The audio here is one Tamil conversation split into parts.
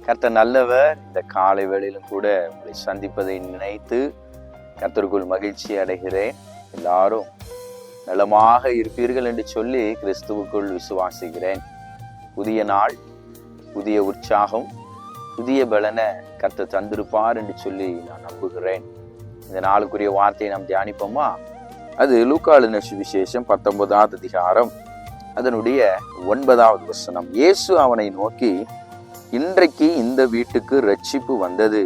கர்த்தர் நல்லவர். இந்த காலை வேளையிலும் கூட உங்களை சந்திப்பதை நினைத்து கர்த்தருக்குள் மகிழ்ச்சி அடைகிறேன். எல்லாரும் நலமாக இருப்பீர்கள் என்று சொல்லி கிறிஸ்துவுக்குள் விசுவாசிக்கிறேன். புதிய நாள், புதிய உற்சாகம், புதிய பலனை கர்த்தர் தந்திருப்பார் என்று சொல்லி நான் நம்புகிறேன். இந்த நாளுக்குரிய வார்த்தையை நாம் தியானிப்போமா? அது லூக்கா எழுதின சுவிசேஷம் 19ஆம் அதிகாரம் அதனுடைய 9வது வசனம். இயேசு அவனை நோக்கி, இன்றைக்கு இந்த வீட்டுக்கு ரட்சிப்பு வந்தது,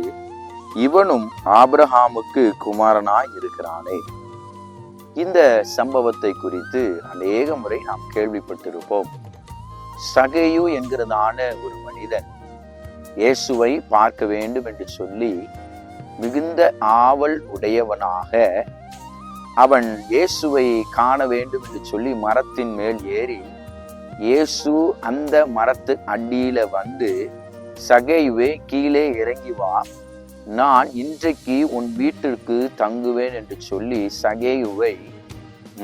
இவனும் ஆபிரகாமுக்கு குமாரனாய் இருக்கிறானே. இந்த சம்பவத்தை குறித்து அநேக முறை நாம் கேள்விப்பட்டிருப்போம். சகேயு என்கிறதான ஒரு மனிதன் இயேசுவை பார்க்க வேண்டும் என்று சொல்லி மிகுந்த ஆவல் உடையவனாக அவன் இயேசுவை காண வேண்டும் என்று சொல்லி மரத்தின் மேல் ஏறி, இயேசு அந்த மரத்து அடியில வந்து, சகேயுவே கீழே இறங்கி வா, நான் இன்றைக்கு உன் வீட்டிற்கு தங்குவேன் என்று சொல்லி சகேயுவை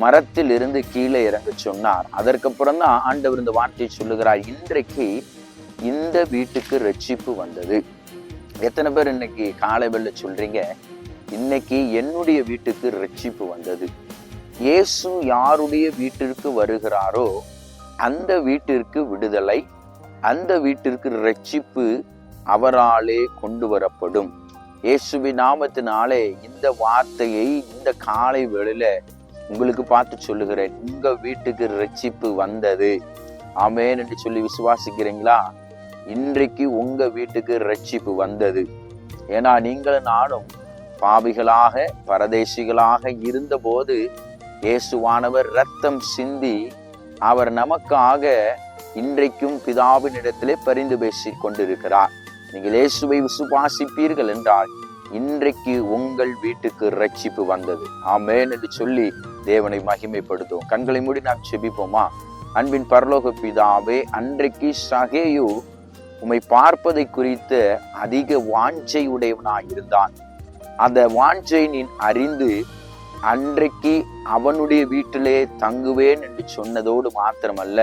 மரத்தில் இருந்து கீழே இறங்க சொன்னார். அதற்கப்புறம் தான் ஆண்டவர் இந்த வார்த்தையை சொல்லுகிறார், இன்றைக்கு இந்த வீட்டுக்கு ரட்சிப்பு வந்தது. எத்தனை பேர் இன்னைக்கு காலை வேளை சொல்றீங்க, இன்னைக்கு என்னுடைய வீட்டுக்கு ரட்சிப்பு வந்தது? இயேசு யாருடைய வீட்டிற்கு வருகிறாரோ அந்த வீட்டிற்கு விடுதலை, அந்த வீட்டிற்கு ரட்சிப்பு அவராலே கொண்டு வரப்படும். இயேசுவின் நாமத்தினாலே இந்த வார்த்தையை இந்த காலை வேளையில உங்களுக்கு பார்த்து சொல்லுகிறேன். உங்க வீட்டுக்கு ரட்சிப்பு வந்தது. ஆமென் என்று சொல்லி விசுவாசிக்கிறீங்களா? இன்றைக்கு உங்க வீட்டுக்கு ரட்சிப்பு வந்தது. ஏன்னா நீங்களும் நானும் பாவிகளாக பரதேசிகளாக இருந்தபோது இயேசுவானவர் இரத்தம் சிந்தி அவர் நமக்காக இன்றைக்கும் பிதாவின் இடத்திலே பரிந்து பேசிக் கொண்டிருக்கிறார். நீங்கள் இயேசுவை விசுவாசிப்பீர்கள் என்றால் இன்றைக்கு உங்கள் வீட்டுக்கு ரட்சிப்பு வந்தது. ஆமென் என்று சொல்லி தேவனை மகிமைப்படுத்தும். கண்களை மூடி நாம் செபிப்போமா? அன்பின் பரலோக பிதாவே, அன்றைக்கு சகேயு உம்மை பார்ப்பதை குறித்த அதிக வாஞ்சை உடையவனாய் இருந்தான். அந்த வாஞ்சை நீ அறிந்து அன்றைக்கு அவனுடைய வீட்டிலே தங்குவேன் என்று சொன்னதோடு மாத்திரமல்ல,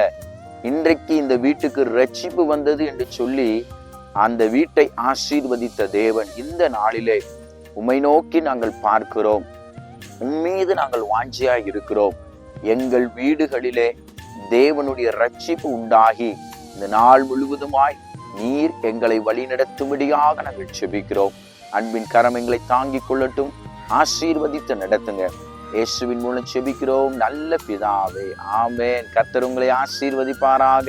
இன்றைக்கு இந்த வீட்டுக்கு ரட்சிப்பு வந்தது என்று சொல்லி அந்த வீட்டை ஆசீர்வதித்த தேவன், இந்த நாளிலே உம்மை நோக்கி நாங்கள் பார்க்கிறோம். உம்மீது நாங்கள் வாஞ்சையாய் இருக்கிறோம். எங்கள் வீடுகளிலே தேவனுடைய ரட்சிப்பு உண்டாகி இந்த நாள் முழுவதுமாய் நீர் எங்களை வழிநடத்தும்படியாக நாங்கள் செபிக்கிறோம். அன்பின் கரம் எங்களை தாங்கிக் கொள்ளட்டும். ஆசீர்வதித்து நடத்துங்க. இயேசுவின் மூலம் செபிக்கிறோம் நல்ல பிதாவே. ஆமென். கர்த்தர் உங்களை ஆசீர்வதிப்பாராக.